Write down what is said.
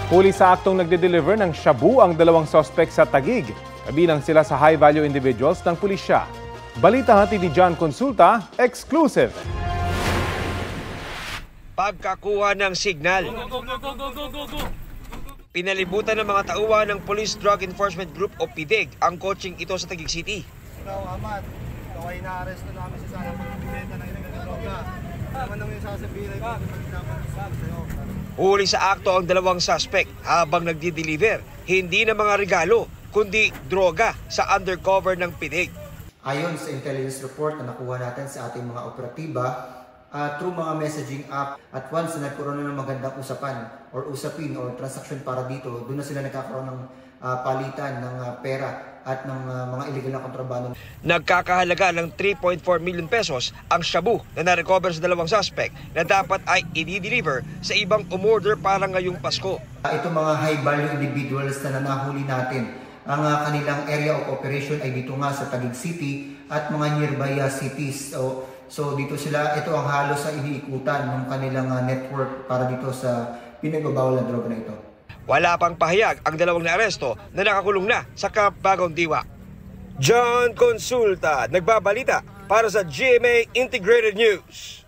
Huli sa aktong nagde-deliver ng shabu ang dalawang suspect sa Taguig. Kabilang sila sa high-value individuals ng pulisya. Balita hatid ni John Consulta, exclusive. Pagkakuha ng signal. Pinalibutan ng mga tauhan ng Police Drug Enforcement Group o PDEG ang coaching ito sa Taguig City. Ikaw, Amat, ikaw ay na-arresto namin sa sana pagbibenta ng illegal na droga. Naman naman yung sasabihin ay sa'yo. Huli sa akto ang dalawang suspect habang nagdi-deliver, hindi na mga regalo, kundi droga sa undercover ng PDEG. Ayon sa intelligence report na nakuha natin sa ating mga operatiba, through mga messaging app, at once na nagkaroon na ng magandang usapan or usapin or transaction para dito, doon na sila nagkakaroon ng palitan ng pera at ng mga illegal na kontrabando. Nagkakahalaga ng 3.4 million pesos ang shabu na na-recover sa dalawang suspect na dapat ay i-deliver sa ibang umorder para ngayong Pasko. Ito mga high-value individuals na nahuli natin. Ang kanilang area of operation ay dito nga sa Taguig City at mga nearby cities. So dito sila, ito ang halos sa iniikutan ng kanilang network para dito sa pinagbabawal na droga na ito. Wala pang pahayag ang dalawang naaresto na nakakulong na sa Camp Bagong Diwa. John Consulta, nagbabalita para sa GMA Integrated News.